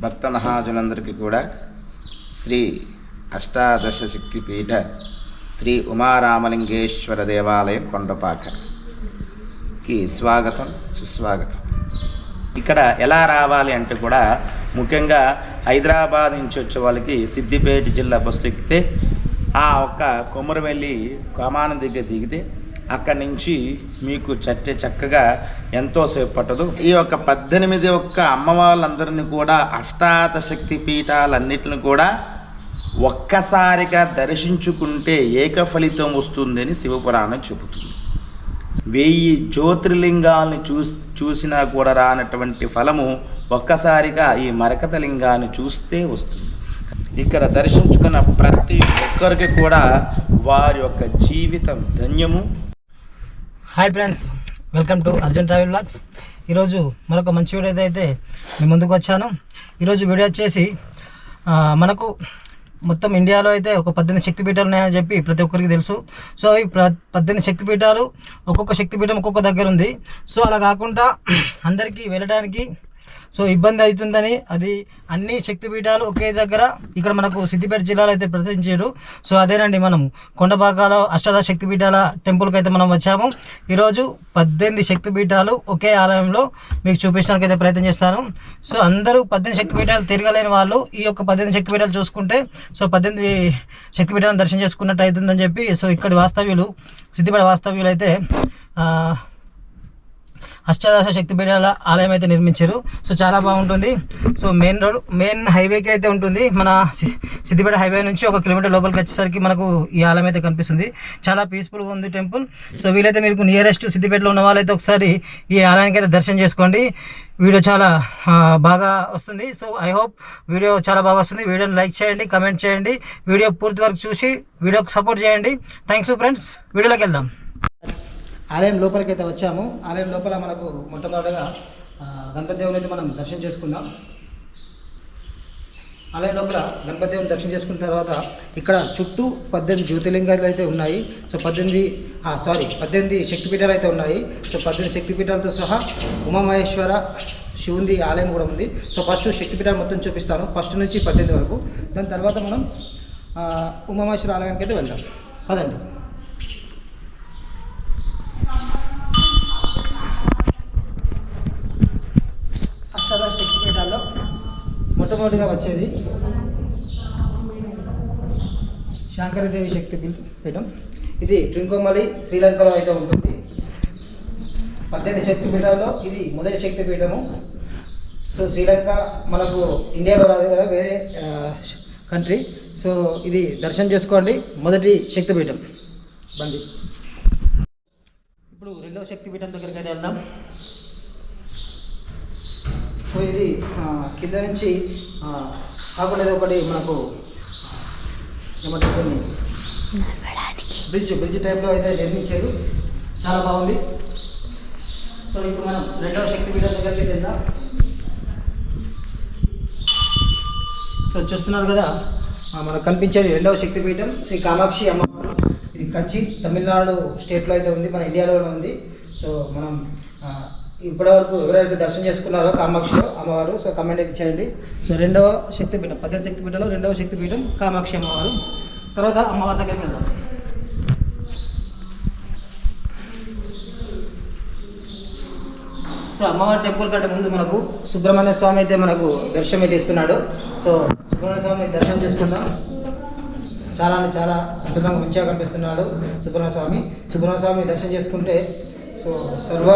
భక్త మహాజనులందరికీ కూడా శ్రీ అష్టాదశ శక్తిపీఠ శ్రీ ఉమారామలింగేశ్వర దేవాలయం కొండపాకకి స్వాగతం సుస్వాగతం. ఇక్కడ ఎలా రావాలి అంటే కూడా ముఖ్యంగా హైదరాబాద్ నుంచి వచ్చే వాళ్ళకి సిద్దిపేట జిల్లా బస్సు ఎక్కితే ఆ ఒక్క కొమరవెల్లి కమానం దగ్గర దిగితే అక్కడి నుంచి మీకు చక్కగా ఎంతోసేపు పట్టదు. ఈ యొక్క 18 అమ్మవార్లందరినీ కూడా అష్టాదశక్తి పీఠాలన్నిటిని కూడా ఒక్కసారిగా దర్శించుకుంటే ఏక ఫలితం వస్తుందని శివపురాణం చెబుతుంది. 1000 జ్యోతిర్లింగాలను చూసినా కూడా రానటువంటి ఫలము ఒక్కసారిగా ఈ మరకత లింగాన్ని చూస్తే వస్తుంది. ఇక్కడ దర్శించుకున్న ప్రతి ఒక్కరికి కూడా వారి యొక్క జీవితం ధన్యము. Hi friends, welcome to Arjun travel vlogs. ఈరోజు మరొక మంచి వీడియో అయితే మీ ముందుకు వచ్చాను. ఈరోజు వీడియో వచ్చేసి మనకు మొత్తం ఇండియాలో అయితే ఒక 18 శక్తిపీఠాలు ఉన్నాయని చెప్పి ప్రతి ఒక్కరికి తెలుసు. సో ఈ 18 శక్తిపీఠాలు ఒక్కొక్క శక్తిపీఠం ఒక్కొక్క దగ్గర ఉంది. సో అలా కాకుండా అందరికీ వెళ్ళడానికి సో ఇబ్బంది అవుతుందని అది అన్ని శక్తిపీఠాలు ఒకే దగ్గర ఇక్కడ మనకు సిద్దిపేట జిల్లాలో అయితే ప్రతిష్ఠించారు. సో అదేనండి, మనం కొండపాకలో అష్టాదశ శక్తిపీఠాల టెంపుల్కి అయితే మనం వచ్చాము. ఈరోజు 18 శక్తిపీఠాలు ఒకే ఆలయంలో మీకు చూపించడానికి అయితే ప్రయత్నం చేస్తాను. సో అందరూ 18 శక్తిపీఠాలు తిరగలేని వాళ్ళు ఈ యొక్క 18 శక్తిపీఠాలు చూసుకుంటే సో 18 శక్తిపీఠాలను దర్శనం చేసుకున్నట్టు అవుతుందని చెప్పి సో ఇక్కడి వాస్తవ్యులు సిద్దిపేట వాస్తవ్యులు అయితే అష్టాదశ శక్తిపీఠాల ఆలయం అయితే నిర్మించారు. సో చాలా బాగుంటుంది. సో మెయిన్ హైవేకి అయితే ఉంటుంది. మన సిద్దిపేట హైవే నుంచి 1 కిలోమీటర్ లోపలికి వచ్చేసరికి మనకు ఈ ఆలయం అయితే కనిపిస్తుంది. చాలా పీస్ఫుల్గా ఉంది టెంపుల్. సో వీలైతే మీకు నియరెస్ట్ సిద్దిపేటలో ఉన్న వాళ్ళైతే ఒకసారి ఈ ఆలయానికి అయితే దర్శనం చేసుకోండి. వీడియో చాలా బాగా వస్తుంది. సో ఐ హోప్ వీడియో చాలా బాగా వస్తుంది. వీడియోని లైక్ చేయండి, కమెంట్ చేయండి, వీడియో పూర్తి వరకు చూసి వీడియోకి సపోర్ట్ చేయండి. Thanks friends. వీడియోలోకి వెళ్దాం. ఆలయం లోపలికి అయితే వచ్చాము. ఆలయం లోపల మనకు మొట్టమొదటిగా గణపతి దేవుని అయితే మనం దర్శనం చేసుకుందాం. ఆలయం లోపల గణపతి దేవుని దర్శనం చేసుకున్న తర్వాత ఇక్కడ చుట్టూ 18 జ్యోతిర్లింగాలు అయితే ఉన్నాయి. సో 18 శక్తిపీఠాలు అయితే ఉన్నాయి. సో 18 శక్తిపీఠాలతో సహా ఉమామహేశ్వర శివుంది ఆలయం కూడా ఉంది. సో ఫస్ట్ శక్తిపీఠాలు మొత్తం చూపిస్తాను, ఫస్ట్ నుంచి 18 వరకు. దాని తర్వాత మనం ఉమామహేశ్వర ఆలయానికి అయితే వెళ్దాం. పదండి. అష్టాదశ శక్తిపీఠాల్లో మొట్టమొదటిగా వచ్చేది శాంకరదేవి శక్తిపీఠం. ఇది ట్రింకోమలి శ్రీలంకలో అయితే ఉంటుంది. 18 శక్తిపీఠాల్లో ఇది మొదటి శక్తిపీఠము. సో శ్రీలంక మనకు ఇండియాలో రాదు కదా, వేరే కంట్రీ. సో ఇది దర్శనం చేసుకోండి, మొదటి శక్తిపీఠం. బండి ఇప్పుడు రెండవ శక్తిపీఠం దగ్గరికి అయితే వెళ్దాం. సో ఇది కింద నుంచి కాకుండా ఒకటి మనకు ఏమంటారు బ్రిడ్జ్ టైప్లో అయితే నిర్మించారు. చాలా బాగుంది. సో ఇప్పుడు మనం రెండవ శక్తిపీఠం దగ్గరికి వెళ్దాం. సో చూస్తున్నారు కదా, మనకు కనిపించేది రెండవ శక్తిపీఠం శ్రీ కామాక్షి అమ్మవారు. ఇది కచ్చి తమిళనాడు స్టేట్లో అయితే ఉంది, మన ఇండియాలో ఉంది. సో మనం ఇప్పటివరకు ఎవరైతే దర్శనం చేసుకున్నారో కామాక్షిలో అమ్మవారు, సో కమెంట్ అయితే చేయండి. సో రెండవ శక్తిపీఠం 18 శక్తిపీఠంలో రెండవ శక్తిపీఠం కామాక్షి అమ్మవారు. తర్వాత అమ్మవారి దగ్గరికి వెళ్దాం. సో అమ్మవారి టెంపుల్ కంటే ముందు మనకు సుబ్రహ్మణ్య స్వామి అయితే మనకు దర్శనం అయితే ఇస్తున్నాడు. సో సుబ్రహ్మణ్య స్వామి దర్శనం చేసుకుందాం. చాలా అద్భుతంగా మంచిగా కనిపిస్తున్నాడు సుబ్రహ్మణ్య స్వామి దర్శనం చేసుకుంటే సో సర్వ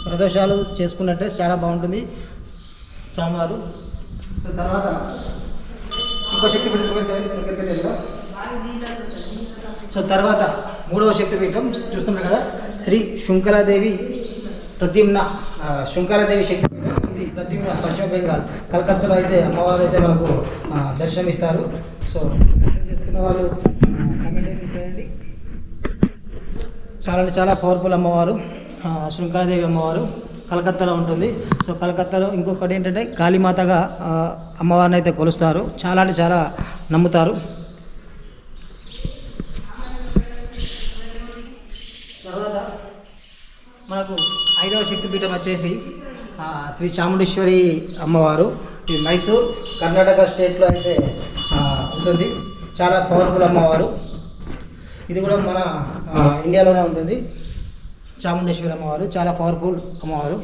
ప్రదోషాలు చేసుకున్నట్టే చాలా బాగుంటుంది స్వామివారు. సో తర్వాత ఇంకో శక్తిపీఠం దగ్గరికి వెళ్దాం. సో తర్వాత మూడవ శక్తిపీఠం చూస్తున్నాం కదా, శ్రీ శృంఖలాదేవి ప్రద్యుమ్న శృంఖలాదేవి శక్తిపీఠం. ఇది ప్రద్యుమ్న పశ్చిమ బెంగాల్ కలకత్తాలో అయితే అమ్మవారు అయితే మనకు దర్శనం ఇస్తారు. సో దర్శనం చేసుకున్న వాళ్ళు కమెంట్ చేయండి. చాలా పవర్ఫుల్ అమ్మవారు శృంఖలాదేవి అమ్మవారు కలకత్తాలో ఉంటుంది. సో కలకత్తాలో ఇంకొకటి ఏంటంటే కాళీమాతగా అమ్మవారిని అయితే కొలుస్తారు. చాలా నమ్ముతారు. తర్వాత మనకు 5వ శక్తిపీఠం వచ్చేసి శ్రీ చాముండేశ్వరి అమ్మవారు. ఇది మైసూర్ కర్ణాటక స్టేట్లో అయితే ఉంటుంది. చాలా పవర్ఫుల్ అమ్మవారు. ఇది కూడా మన ఇండియాలోనే ఉంటుంది. చాముండేశ్వరి అమ్మవారు చాలా పవర్ఫుల్ అమ్మవారు.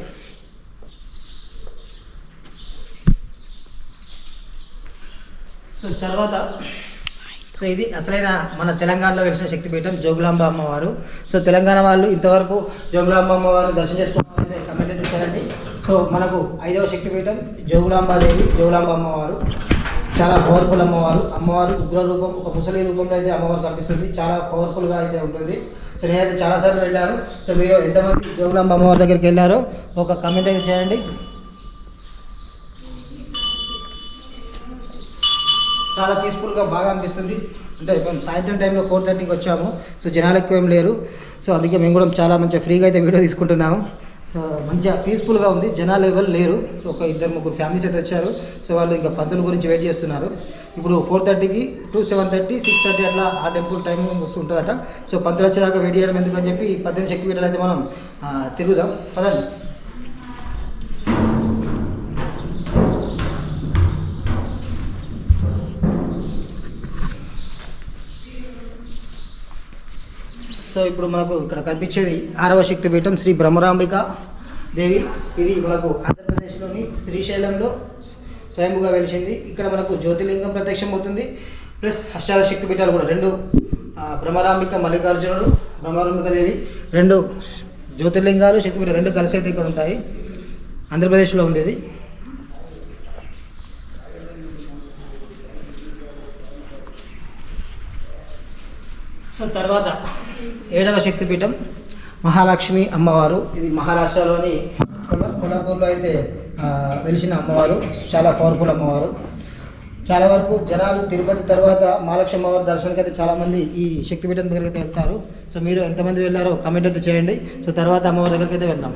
సో తర్వాత ఇది అసలైన మన తెలంగాణలో వెలిసిన శక్తిపీఠం జోగులాంబ అమ్మవారు. సో తెలంగాణ వాళ్ళు ఇంతవరకు జోగులాంబ అమ్మవారిని దర్శనం చేసుకోవాలంటే కమెంట్ అయితే చేయండి. సో మనకు 5వ శక్తిపీఠం జోగులాంబాదేవి, జోగులాంబ అమ్మవారు చాలా పవర్ఫుల్ అమ్మవారు. అమ్మవారు ఉగ్ర రూపం, ఒక ముసలి రూపంలో అయితే అమ్మవారు కనిపిస్తుంది. చాలా పవర్ఫుల్గా అయితే ఉంటుంది. సో నేనైతే చాలాసార్లు వెళ్ళాను. సో మీరు ఎంతమంది జోగులాంబ అమ్మవారి దగ్గరికి వెళ్ళారో ఒక కమెంట్ అయితే చేయండి. చాలా పీస్ఫుల్గా బాగా అనిపిస్తుంది. అంటే మేము సాయంత్రం టైంలో 4:30కి వచ్చాము. సో జనాలు ఎక్కువ ఏం లేరు. సో అందుకే మేము కూడా చాలా మంచిగా ఫ్రీగా అయితే వీడియో తీసుకుంటున్నాము. సో మంచిగా పీస్ఫుల్గా ఉంది, జనాలు ఎవరు లేరు. సో ఒక 2-3 ఫ్యామిలీస్ అయితే వచ్చారు. సో వాళ్ళు ఇంకా పంతుల గురించి వెయిట్ చేస్తున్నారు. ఇప్పుడు 4:30కి to 7:30, 6:30 అట్లా ఆ టెంపుల్ టైం వస్తుంటుందట. సో పంతులు వచ్చేదాకా వెయిట్ చేయడం ఎందుకని చెప్పి 18 శక్తిపీఠాలు అయితే మనం తిరుగుదాం పదండి. సో ఇప్పుడు మనకు ఇక్కడ కనిపించేది 6వ శక్తిపీఠం శ్రీ బ్రహ్మరాంబిక దేవి. ఇది మనకు ఆంధ్రప్రదేశ్లోని శ్రీశైలంలో స్వయంభుగా వెలిసింది. ఇక్కడ మనకు జ్యోతిర్లింగం ప్రత్యక్షం అవుతుంది. ప్లస్ అష్టాదశ శక్తిపీఠాలు కూడా 2 బ్రహ్మరాంబిక మల్లికార్జునుడు, బ్రహ్మరాంబిక దేవి 2 జ్యోతిర్లింగాలు శక్తిపీఠాలు 2 కలిసి అయితే ఇక్కడ ఉంటాయి. ఆంధ్రప్రదేశ్లో ఉంది ఇది. సో తర్వాత 7వ శక్తిపీఠం మహాలక్ష్మి అమ్మవారు. ఇది మహారాష్ట్రలోని కొల్హాపూర్లో అయితే వెలిసిన అమ్మవారు. చాలా పవర్ఫుల్ అమ్మవారు. చాలా వరకు జనాలు తిరుపతి తర్వాత మహాలక్ష్మి అమ్మవారి దర్శనానికి అయితే చాలామంది ఈ శక్తిపీఠం దగ్గరికి అయితే వెళ్తారు. సో మీరు ఎంతమంది వెళ్ళారో కమెంట్ అయితే చేయండి. సో తర్వాత అమ్మవారి దగ్గరికి అయితే వెళ్దాం.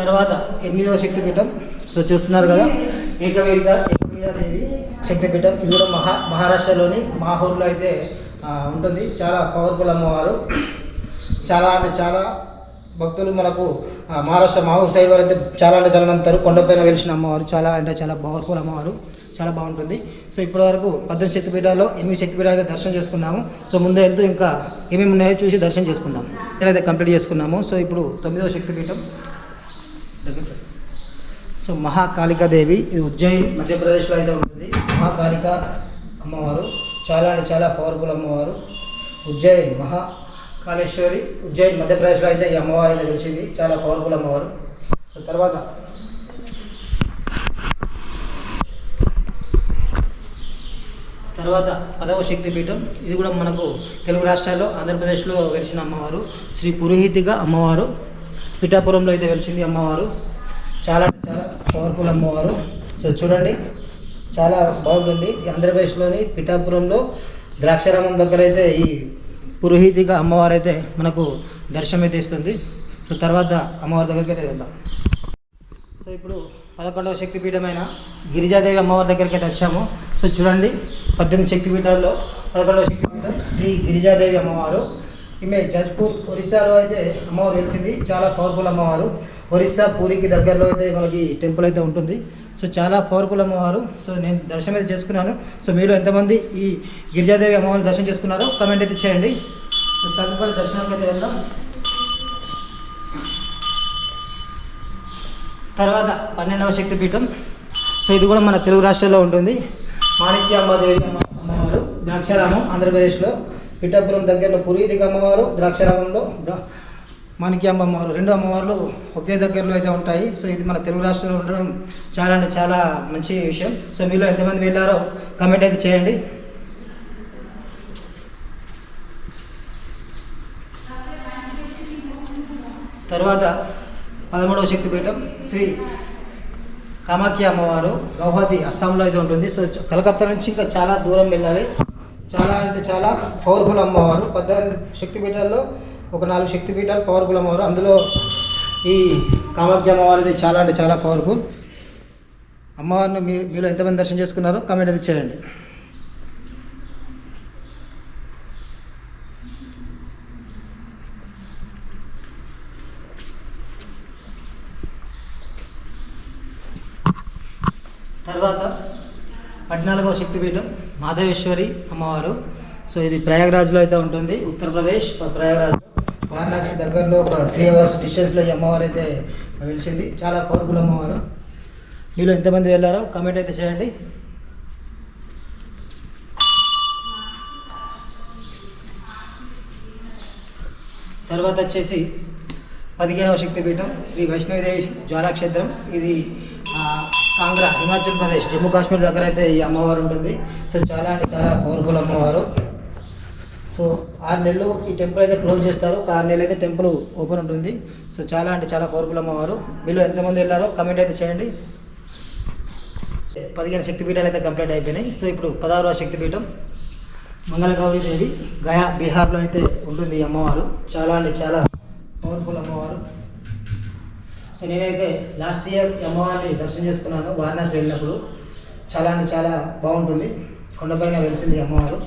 తర్వాత 8వ శక్తిపీఠం. సో చూస్తున్నారు కదా, ఏకవీరాదేవి శక్తిపీఠం. ఇది కూడా మహారాష్ట్రలోని మాహూర్లో అయితే ఉంటుంది. చాలా పవర్ఫుల్ అమ్మవారు. చాలా అంటే చాలా భక్తులు మనకు మహారాష్ట్ర మాహూర్ సైడ్ వారు అయితే చాలా అంటే చాలా నమ్ముతారు. కొండపైన వెలిసిన అమ్మవారు చాలా అంటే చాలా పవర్ఫుల్ అమ్మవారు. చాలా బాగుంటుంది. సో ఇప్పటి వరకు 18 శక్తిపీఠాల్లో 8 శక్తిపీఠాలు అయితే దర్శనం చేసుకున్నాము. సో ముందు వెళ్తూ ఇంకా ఏమేమి ఉన్నాయో చూసి దర్శనం చేసుకుందాం. నేనైతే కంప్లీట్ చేసుకున్నాము. సో ఇప్పుడు 9వ శక్తిపీఠం సో మహాకాళికాదేవి. ఇది ఉజ్జయిన్ మధ్యప్రదేశ్లో అయితే ఉంటుంది. మహాకాళిక అమ్మవారు చాలా అంటే చాలా పవర్ఫుల్ అమ్మవారు. ఉజ్జయిన్ మహాకాళేశ్వరి, ఉజ్జయిన్ మధ్యప్రదేశ్లో అయితే ఈ అమ్మవారు అయితే వెలిసింది. చాలా పవర్ఫుల్ అమ్మవారు. సో తర్వాత 10వ శక్తిపీఠం. ఇది కూడా మనకు తెలుగు రాష్ట్రాల్లో ఆంధ్రప్రదేశ్లో వెలిసిన అమ్మవారు. శ్రీ పురోహితిగా అమ్మవారు. పిఠాపురంలో అయితే వెలిసింది అమ్మవారు. చాలా చాలా పవర్ఫుల్ అమ్మవారు. సో చూడండి చాలా బాగుంటుంది. ఆంధ్రప్రదేశ్లోని పిఠాపురంలో ద్రాక్షారామం దగ్గర అయితే ఈ పురోహితిగా అమ్మవారు అయితే మనకు దర్శనం అయితే ఇస్తుంది. సో తర్వాత అమ్మవారి దగ్గరికి అయితే వెళ్దాం. సో ఇప్పుడు 11వ శక్తిపీఠమైన గిరిజాదేవి అమ్మవారి దగ్గరికి అయితే వచ్చాము. సో చూడండి 18 శక్తిపీఠాల్లో 11వ శక్తిపీఠం శ్రీ గిరిజాదేవి అమ్మవారు. ఈమె జజ్పూర్ ఒరిస్సాలో అయితే అమ్మవారు వెలిసింది. చాలా పవర్ఫుల్ అమ్మవారు. ఒరిస్సా పూరికి దగ్గరలో అయితే మనకి టెంపుల్ అయితే ఉంటుంది. సో చాలా పవర్ఫుల్ అమ్మవారు. సో నేను దర్శనం అయితే చేసుకున్నాను. సో మీరు ఎంతమంది ఈ గిరిజాదేవి అమ్మవారిని దర్శనం చేసుకున్నారో కమెంట్ అయితే చేయండి. సో తదుపరి దర్శనానికి అయితే వెళ్దాం. తర్వాత 12వ శక్తిపీఠం. సో ఇది కూడా మన తెలుగు రాష్ట్రాల్లో ఉంటుంది. మాణిక్యాంబాదేవి అమ్మవారు, ద్రాక్షారామం ఆంధ్రప్రదేశ్లో. పిఠాపురం దగ్గరలో పురోహితిక అమ్మవారు, ద్రాక్షారామంలో మాణిక్యాంబ అమ్మవారు. 2 అమ్మవార్లు ఒకే దగ్గరలో అయితే ఉంటాయి. సో ఇది మన తెలుగు రాష్ట్రంలో ఉండడం చాలా అంటే చాలా మంచి విషయం. సో మీలో ఎంతమంది వెళ్ళారో కమెంట్ అయితే చేయండి. తర్వాత 13వ శక్తిపీఠం శ్రీ కామాఖ్య అమ్మవారు. గౌహతి అస్సాంలో అయితే ఉంటుంది. సో కలకత్తా నుంచి ఇంకా చాలా దూరం వెళ్ళాలి. చాలా అంటే చాలా పవర్ఫుల్ అమ్మవారు. 18 శక్తిపీఠాల్లో ఒక 4 శక్తిపీఠాలు పవర్ఫుల్ అమ్మవారు. అందులో ఈ కామాఖ్య అమ్మవారు అయితే చాలా అంటే చాలా పవర్ఫుల్ అమ్మవారిని. మీరు ఎంతమంది దర్శనం చేసుకున్నారో కామెంట్ అయితే చేయండి. తర్వాత 14వ శక్తిపీఠం మాధవేశ్వరి అమ్మవారు. సో ఇది ప్రయాగ్రాజ్లో అయితే ఉంటుంది, ఉత్తరప్రదేశ్ ప్రయాగ్రాజ్. వారణాసి దగ్గరలో ఒక 3 hours డిస్టెన్స్లో ఈ అమ్మవారు అయితే వెలిసింది. చాలా పవర్ఫుల్ అమ్మవారు. మీలో ఎంతమంది వెళ్ళారో కామెంట్ అయితే చేయండి. తర్వాత వచ్చేసి 15వ శక్తిపీఠం శ్రీ వైష్ణవిదేవి జ్వాలాక్షేత్రం. ఇది కాంగ్రా, హిమాచల్ ప్రదేశ్, జమ్మూ కాశ్మీర్ దగ్గర అయితే ఈ అమ్మవారు ఉంటుంది. సో చాలా అంటే చాలా పవర్ఫుల్ అమ్మవారు. సో 6 నెలలు ఈ టెంపుల్ అయితే క్లోజ్ చేస్తారు, 6 నెలలు అయితే టెంపుల్ ఓపెన్ ఉంటుంది. సో చాలా అంటే చాలా పవర్ఫుల్ అమ్మవారు. మీలో ఎంతమంది వెళ్ళారో కమెంట్ అయితే చేయండి. 15 శక్తిపీఠాలు అయితే కంప్లీట్ అయిపోయినాయి. సో ఇప్పుడు 16వ శక్తిపీఠం మంగళగౌరీ దేవి, గయా, బీహార్లో అయితే ఉంటుంది ఈ అమ్మవారు. చాలా అంటే చాలా పవర్ఫుల్ అమ్మవారు. సో నేనైతే లాస్ట్ ఇయర్ ఈ అమ్మవారిని దర్శనం చేసుకున్నాను వారణాసి వెళ్ళినప్పుడు. చాలా అంటే చాలా బాగుంటుంది, కొండపైన వెలిసింది అమ్మవారు.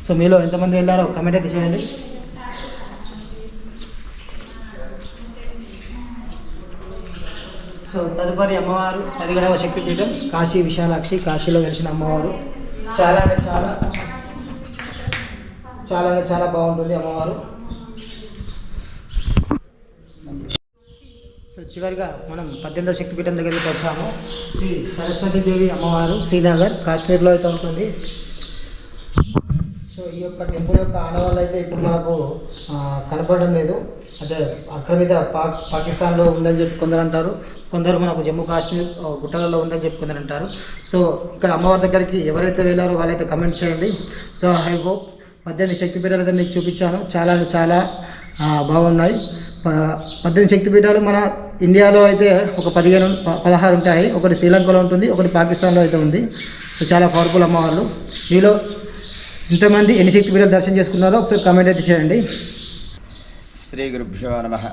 సో మీలో ఎంతమంది వెళ్ళారో కమెంట్ అయితే చేయండి. సో తదుపరి అమ్మవారు 17వ శక్తిపీఠం కాశీ విశాలాక్షి, కాశీలో వెలిసిన అమ్మవారు. చాలా అంటే చాలా బాగుంటుంది అమ్మవారు. సో చివరిగా మనం 18వ శక్తిపీఠం దగ్గరికి వచ్చాము. శ్రీ సరస్వతీదేవి అమ్మవారు, శ్రీనగర్, కాశ్మీర్లో అయితే ఉంటుంది. సో ఈ యొక్క టెంపుల్ యొక్క ఆనవాళ్ళు అయితే ఇప్పుడు మనకు కనపడడం లేదు. అంటే ఆక్రమిత పాకిస్తాన్లో ఉందని చెప్పి కొందరు అంటారు, కొందరు మనకు జమ్మూ కాశ్మీర్ గుట్టలలో ఉందని చెప్పి కొందరు అంటారు. సో ఇక్కడ అమ్మవారి దగ్గరికి ఎవరైతే వెళ్ళారో వాళ్ళైతే కమెంట్ చేయండి. సో ఐ హోప్ 18 శక్తిపీఠాలు అయితే మీకు చూపించాను. చాలా అంటే చాలా బాగున్నాయి. 18 శక్తిపీఠాలు మన ఇండియాలో అయితే ఒక 16 ఉంటాయి. ఒకటి శ్రీలంకలో ఉంటుంది, ఒకటి పాకిస్తాన్లో అయితే ఉంది. సో చాలా పవర్ఫుల్ అమ్మవాళ్ళు. మీలో ఇంతమంది ఎన్ని శక్తిపీఠాలు దర్శనం చేసుకున్నారో ఒకసారి కామెంట్ అయితే చేయండి. శ్రీ గురుభ్యో నమః.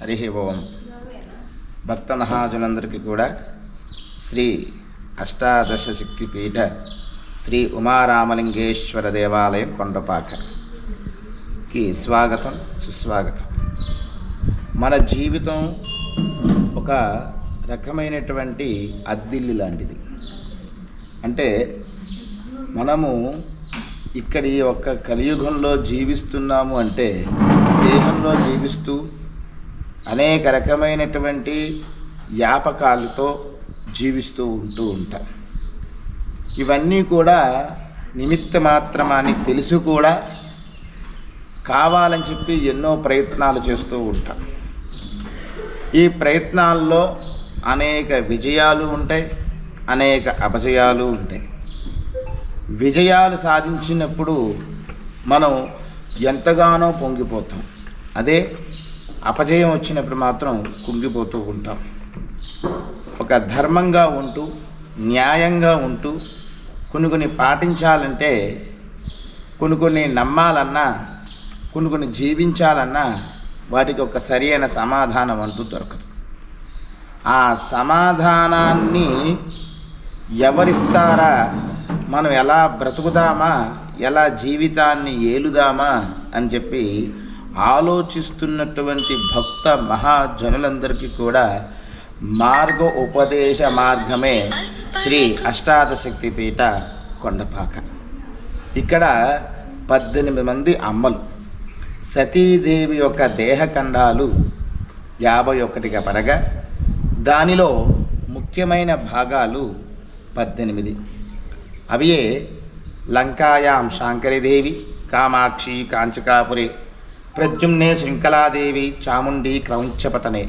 హరి ఓం. భక్త మహాజనులందరికీ కూడా శ్రీ అష్టాదశ శక్తిపీఠ శ్రీ ఉమారామలింగేశ్వర దేవాలయం కొండపాకకి స్వాగతం, సుస్వాగతం. మన జీవితం ఒక రకమైనటువంటి అద్దిల్లు లాంటిది. అంటే మనము ఇక్కడి ఒక్క కలియుగంలో జీవిస్తున్నాము అంటే దేహంలో జీవిస్తూ అనేక రకమైనటువంటి వ్యాపకాలతో జీవిస్తూ ఉంటాం. ఇవన్నీ కూడా నిమిత్త మాత్రమని తెలుసు కూడా కావాలని చెప్పి ఎన్నో ప్రయత్నాలు చేస్తూ ఉంటాం. ఈ ప్రయత్నాల్లో అనేక విజయాలు ఉంటాయి, అనేక అపజయాలు ఉంటాయి. విజయాలు సాధించినప్పుడు మనం ఎంతగానో పొంగిపోతాం. అదే అపజయం వచ్చినప్పుడు మాత్రం కుంగిపోతూ ఉంటాం. ఒక ధర్మంగా ఉంటూ న్యాయంగా ఉంటూ కొన్ని పాటించాలంటే కొన్ని నమ్మాలన్నా కొన్ని జీవించాలన్నా వాటికి ఒక సరి అయిన సమాధానం అంటూ దొరకదు. ఆ సమాధానాన్ని ఎవరిస్తారా, మనం ఎలా బ్రతుకుదామా, ఎలా జీవితాన్ని ఏలుదామా అని చెప్పి ఆలోచిస్తున్నటువంటి భక్త మహాజనులందరికీ కూడా ఉపదేశ మార్గమే శ్రీ అష్టాదశక్తిపీఠ కొండపాక. ఇక్కడ 18 మంది అమ్మలు, సతీదేవి యొక్క దేహఖండాలు 51గా పడగా దానిలో ముఖ్యమైన భాగాలు 18. అవియే లంకాయాం శాంకరీదేవి, కామాక్షి కాంచకాపురే, ప్రద్యుమ్నే శృంఖలాదేవి, చాముండి క్రౌంచపటనే,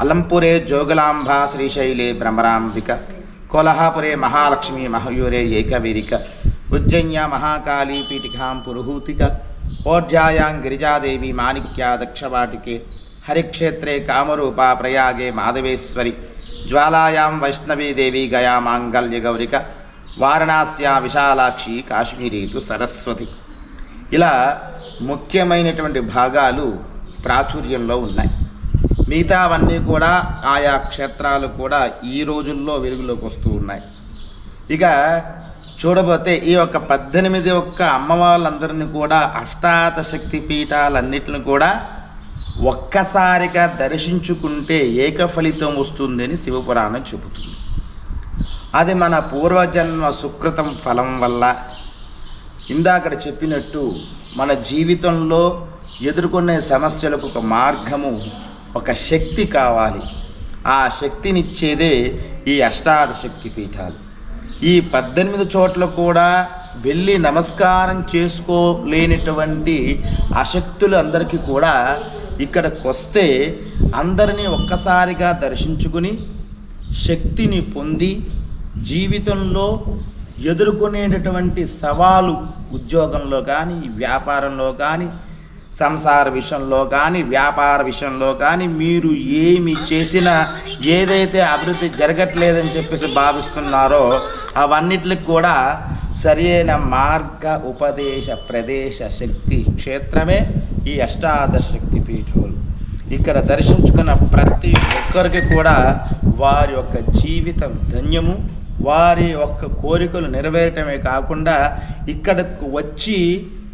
అలంపురే జోగలాంబా, శ్రీశైలే భ్రమరాంబిక, కోల్హాపురే మహాలక్ష్మి మహయూరే ఏకవీరిక, ఉజ్జయిన్యా మహాకాళీ పీఠికాం పురుహూతిక, ఓఢ్యాయాం గిరిజాదేవి మాణిక్యా దక్షవాటికే, హరిక్షేత్రే కామరూపా ప్రయాగే మాధవేశ్వరి, జ్వాలాయాం వైష్ణవీదేవి గయా మాంగళ్య గౌరిక, వారణాస్యా విశాలాక్షి కాశ్మీరీతు సరస్వతి. ఇలా ముఖ్యమైనటువంటి భాగాలు ప్రాచుర్యంలో ఉన్నాయి. మిగతావన్నీ కూడా ఆయా క్షేత్రాలు కూడా ఈ రోజుల్లో వెలుగులోకి వస్తూ ఉన్నాయి. ఇక చూడబోతే ఈ యొక్క 18 అమ్మవాళ్ళందరినీ కూడా అష్టాదశక్తి పీఠాలన్నిటిని కూడా ఒక్కసారిగా దర్శించుకుంటే ఏక ఫలితం వస్తుందని శివపురాణం చెబుతుంది. అది మన పూర్వజన్మ సుకృతం ఫలం వల్ల ఇందాకడ చెప్పినట్టు మన జీవితంలో ఎదుర్కొనే సమస్యలకు ఒక మార్గము, ఒక శక్తి కావాలి. ఆ శక్తినిచ్చేదే ఈ అష్టాదశ శక్తి పీఠాలు. ఈ 18 చోట్ల కూడా వెళ్ళి నమస్కారం చేసుకోలేనటువంటి అశక్తులు అందరికీ కూడా ఇక్కడికి వస్తే అందరినీ ఒక్కసారిగా దర్శించుకుని శక్తిని పొంది జీవితంలో ఎదుర్కొనేటటువంటి సవాలు, ఉద్యోగంలో కానీ, వ్యాపారంలో కానీ, సంసార విషయంలో కానీ, వ్యాపార విషయంలో కానీ, మీరు ఏమి చేసినా ఏదైతే అభివృద్ధి జరగట్లేదని చెప్పేసి భావిస్తున్నారో అవన్నిటికి కూడా సరైన మార్గ ఉపదేశ ప్రదేశ శక్తి క్షేత్రమే ఈ అష్టాదశ శక్తి పీఠాలు. ఇక్కడ దర్శించుకున్న ప్రతి ఒక్కరికి కూడా వారి యొక్క జీవితం ధన్యము, వారి యొక్క కోరికలు నెరవేరటమే కాకుండా ఇక్కడకు వచ్చి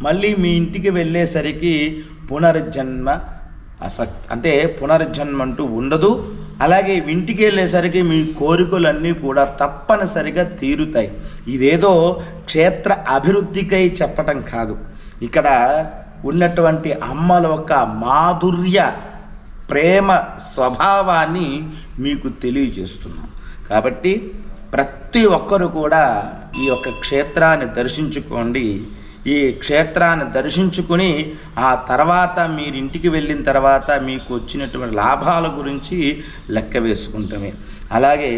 మళ్ళీ మీ ఇంటికి వెళ్ళేసరికి పునర్జన్మ అంటే పునర్జన్మ అంటూ ఉండదు. అలాగే ఇంటికి వెళ్ళేసరికి మీ కోరికలన్నీ కూడా తప్పనిసరిగా తీరుతాయి. ఇదేదో క్షేత్ర అభివృద్ధికై చెప్పటం కాదు, ఇక్కడ ఉన్నటువంటి అమ్మల యొక్క మాధుర్య ప్రేమ స్వభావాన్ని మీకు తెలియజేస్తున్నాం. కాబట్టి ప్రతి ఒక్కరు కూడా ఈ యొక్క క్షేత్రాన్ని దర్శించుకోండి. ఈ క్షేత్రాన్ని దర్శించుకుని ఆ తర్వాత మీరు ఇంటికి వెళ్ళిన తర్వాత మీకు వచ్చినటువంటి లాభాల గురించి లెక్క వేసుకుంటామే. అలాగే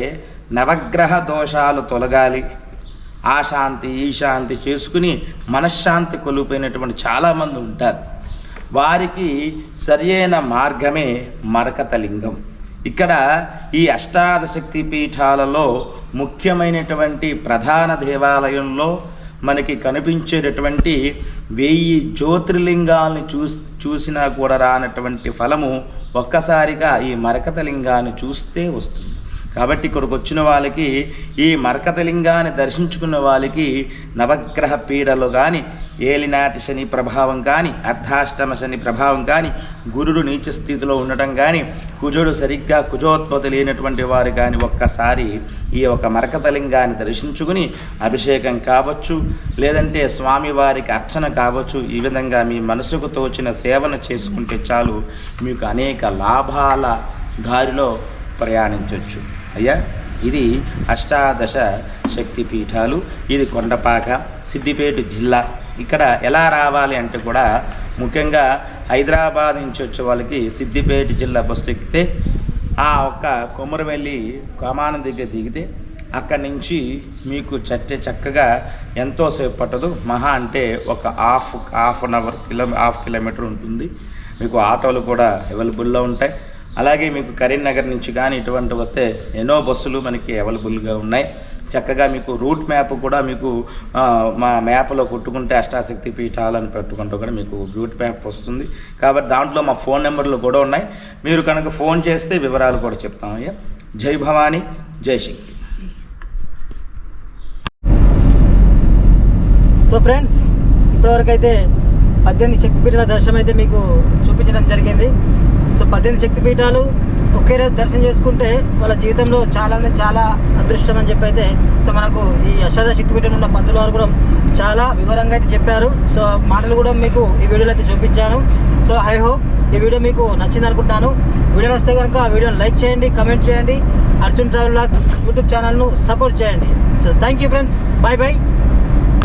నవగ్రహ దోషాలు తొలగాలి, ఆ శాంతి ఈ శాంతి చేసుకుని మనశ్శాంతి కొలిపోయినటువంటి చాలామంది ఉంటారు. వారికి సరియైన మార్గమే మరకతలింగం. ఇక్కడ ఈ అష్టాదశక్తి పీఠాలలో ముఖ్యమైనటువంటి ప్రధాన దేవాలయంలో మనకి కనిపించేటటువంటి 1000 జ్యోతిర్లింగాల్ని చూసినా కూడా రానటువంటి ఫలము ఒక్కసారిగా ఈ మరకతలింగాన్ని చూస్తే వస్తుంది. కాబట్టి ఇక్కడికి వచ్చిన వాళ్ళకి ఈ మరకతలింగాన్ని దర్శించుకున్న వాళ్ళకి నవగ్రహ పీడలు కానీ, ఏలినాటి శని ప్రభావం కానీ, అర్ధాష్టమ శని ప్రభావం కానీ, గురుడు నీచ స్థితిలో ఉండటం కానీ, కుజుడు సరిగ్గా కుజోత్పత్తి లేనటువంటి వారు కానీ ఒక్కసారి ఈ యొక్క మరకతలింగాన్ని దర్శించుకుని అభిషేకం కావచ్చు, లేదంటే స్వామివారికి అర్చన కావచ్చు, ఈ విధంగా మీ మనసుకు తోచిన సేవను చేసుకుంటే చాలు, మీకు అనేక లాభాల దారిలో ప్రయాణించవచ్చు. అయ్యా, ఇది అష్టాదశ శక్తి పీఠాలు. ఇది కొండపాక, సిద్దిపేట జిల్లా. ఇక్కడ ఎలా రావాలి అంటే కూడా ముఖ్యంగా హైదరాబాద్ నుంచి వచ్చే వాళ్ళకి సిద్దిపేట జిల్లా బస్సు ఎక్కితే ఆ ఒక్క కొమరవెల్లి కమానం దగ్గర దిగితే అక్కడి నుంచి మీకు చక్కగా ఎంతోసేపు పట్టదు, మహా అంటే ఒక half an hour half kilometer ఉంటుంది. మీకు ఆటోలు కూడా అవైలబుల్లో ఉంటాయి. అలాగే మీకు కరీంనగర్ నుంచి కానీ ఇటువంటి వస్తే ఎన్నో బస్సులు మనకి అవైలబుల్గా ఉన్నాయి. చక్కగా మీకు రూట్ మ్యాప్ కూడా మీకు మా మ్యాప్లో కొట్టుకుంటే అష్టాశక్తి పీఠాలను పెట్టుకుంటూ కూడా మీకు రూట్ మ్యాప్ వస్తుంది. కాబట్టి దాంట్లో మా ఫోన్ నెంబర్లు కూడా ఉన్నాయి. మీరు కనుక ఫోన్ చేస్తే వివరాలు కూడా చెప్తాం. అయ్యా, జై భవానీ, జై శక్తి. సో ఫ్రెండ్స్, ఇప్పటివరకు అయితే 18 శక్తిపీఠాల దర్శనం అయితే మీకు చూపించడం జరిగింది. సో 18 శక్తిపీఠాలు ఒకే రోజు దర్శనం చేసుకుంటే వాళ్ళ జీవితంలో చాలా అదృష్టం అని చెప్పి అయితే సో మనకు ఈ అష్టాదశ శక్తిపీఠంలో ఉన్న పంతులు వారు కూడా చాలా వివరంగా అయితే చెప్పారు. సో మాటలు కూడా మీకు ఈ వీడియోలో అయితే చూపించాను. సో ఐ హోప్ ఈ వీడియో మీకు నచ్చింది అనుకుంటాను. వీడియో నచ్చితే కనుక ఆ వీడియోని లైక్ చేయండి, కమెంట్ చేయండి, అర్జున్ ట్రావెల్ వ్లాగ్స్ యూట్యూబ్ ఛానల్ను సపోర్ట్ చేయండి. So thank you friends, bye bye.